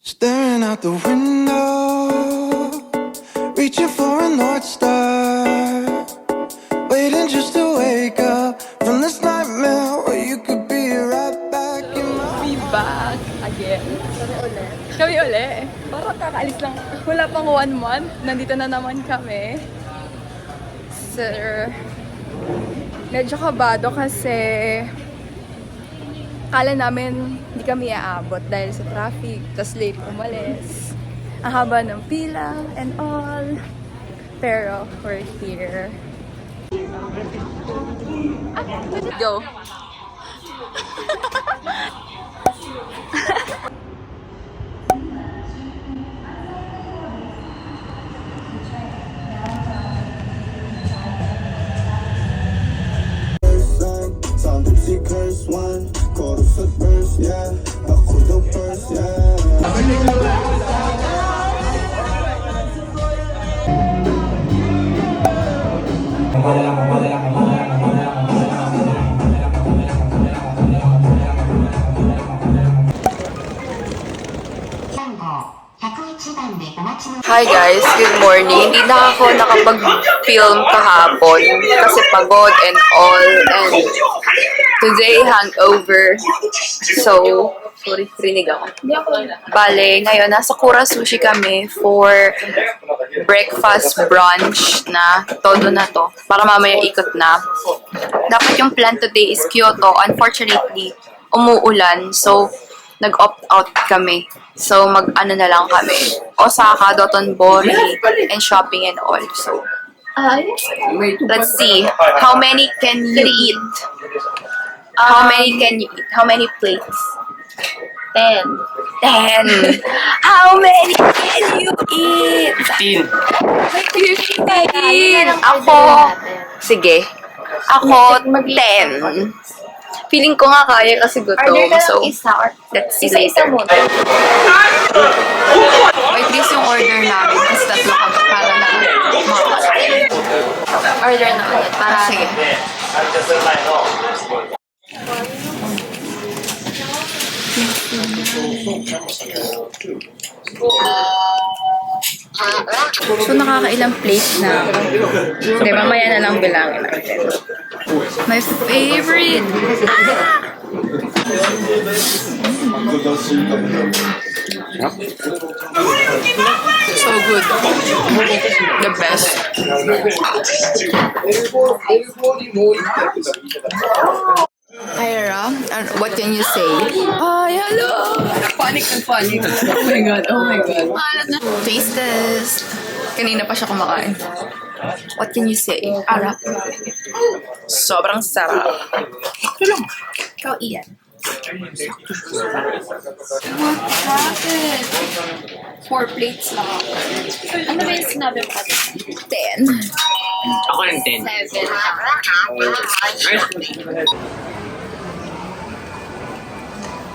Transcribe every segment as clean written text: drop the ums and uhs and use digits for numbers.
Staring out the window, reaching for a North Star, waiting just to wake up from this nightmare where you could be right back in my... We back again. Kami uli. Parang kakaalis lang. Wala pang 1 month. Nandito na naman kami. Sir, medyo kabado kasi kala namin hindi kami aabot dahil sa traffic. Tapos late umalis. Ang haba ng pila and all. Pero we're here. Go! Sound tipsy, curse one, chorus at verse, yeah. Ako the first, yeah. Hi guys, good morning. Hindi na ako nakapag-film kahapon kasi pagod and all, and today hangover. So, sorry, rinig ako. Bale, ngayon nasa Kura Sushi kami for breakfast brunch na todo na to. Para mamaya ikot na. Dapat yung plan today is Kyoto. Unfortunately, umuulan. So, nag-opt out kami. So, mag-ano na lang kami. Osaka, Dotonbori, and shopping and all. So, let's see. How many can you eat? How many can you eat? How many plates? 10. 10. How many can you eat? 15. Ako, sige. Ako, 10. Feeling ko nga kaya kasi gutom. So, let's see later. May please yung order namin. Kasi tatlo kami para na order na ulit. Para sige. So, nakakailang plate na ako. Hindi, mamaya na lang bilangin natin. My favorite! So good. The best. Ira, what can you say? Hi, hello! Panic. Oh my god. Taste this. Kanina pa siya kumakain. What can you say? Ara. Sobrang sarap. Ikaw, Ian. What happened? 4 plates lang ako. Ano ba yung sinabi mo kasi? 10. Ako yung 10. 7.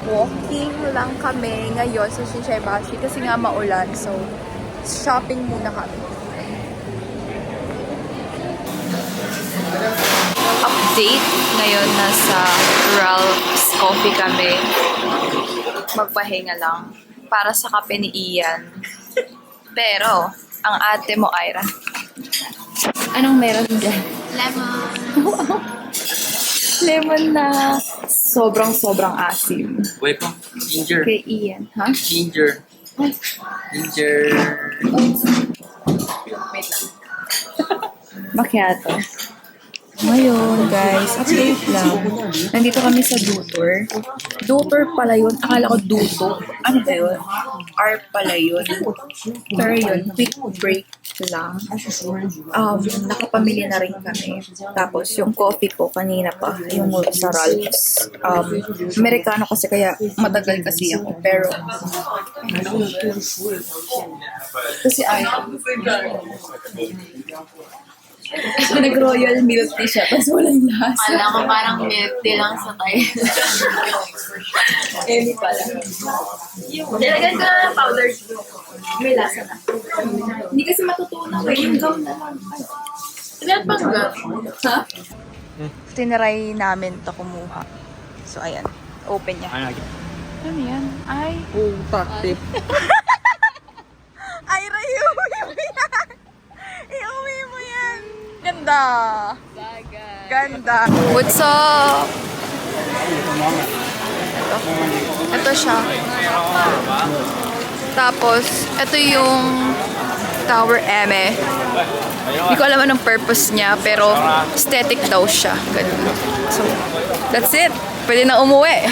Walking lang kami ngayon sa Shinsaibashi kasi nga maulan. So, shopping muna kami. Update. Ngayon nasa Ralph's Coffee kami. Magpahinga lang. Para sa kape ni Ian. Pero, ang ate mo, Ira. Anong meron dyan? Lemon. Lemon na sobrang asim. Wait po. Ginger. Kay Ian, ha? Ginger. Ginger. Wait lang. Macchiato. Ngayon, guys, update lang. Nandito kami sa Dutor. Dutor pala yun. Akala ko Duto. Ano ba yun? R pala yun. Pero yun, quick break lang. Nakapamili na rin kami. Tapos, yung coffee ko kanina pa, yung sa Ralph's. Amerikano kasi kaya matagal kasi ako. Pero, kasi nag-royal milk tea siya, tapos walang lasa. Kala ko parang milk tea lang sa tayo. Emi pala. Nilagyan ko na ng powder. May lasa na. Hindi kasi matutunaw eh. Yung gum na lang. Ilan pang gum? Ha? Tinry namin to kumuha. So, ayan. Open niya. Ano yan? Ay. Oh, takip. Ay, iuwi mo yan! Iuwi mo yan! Ganda! Ganda! What's up? Ito siya. Tapos, ito yung Tower Eme. Hindi ko alam anong purpose niya, pero aesthetic daw siya. Ganun. So, that's it. Pwede na umuwi.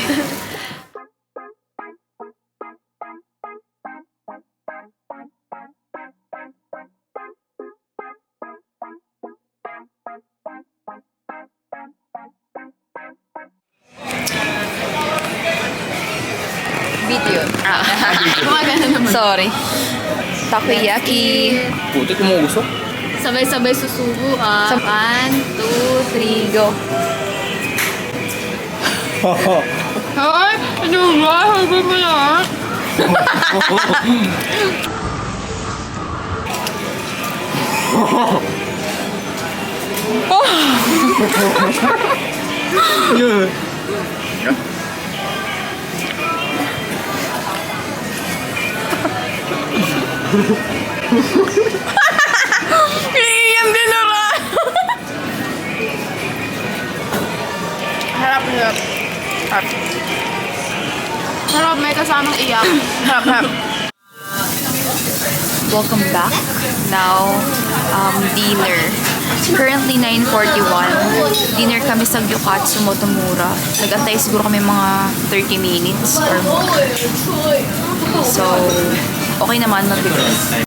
Video. Gumagana naman. Sorry. Takoyaki. Puti ko mo usok. Sabay-sabay susubo ah. 1, 2, 3, go. Ay! Ano ba? Sabi mo na. Iyam binura! Harap, harap. Harap. Harap, may kasamang iyak. Harap, harap. Welcome back. Now, dinner. Currently 9:41. Dinner kami sa Gyukatsu Motomura. Nag-antay siguro kami mga 30 minutes or more. So, okay naman mabigat.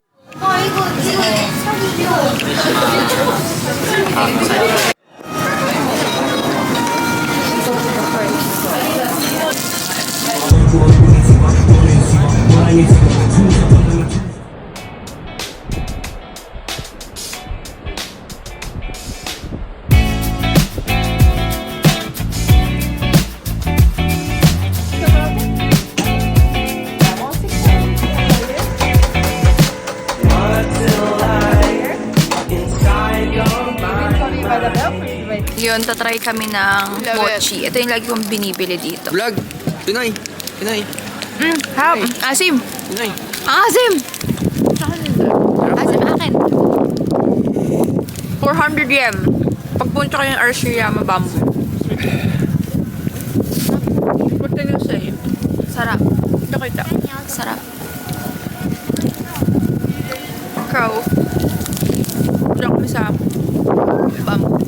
Yun, tatry kami ng mochi. Ito yung lagi kong binibili dito. Vlog. Pinoy. Pinoy. Hap! Asim! Pinoy. Asim! Asim akin. 400 yen. Pagpunta kayo ng Arashiyama Bamboo. What can you say? Sarap. Kita. Sarap. Crow. Diyan kami sa Bamboo.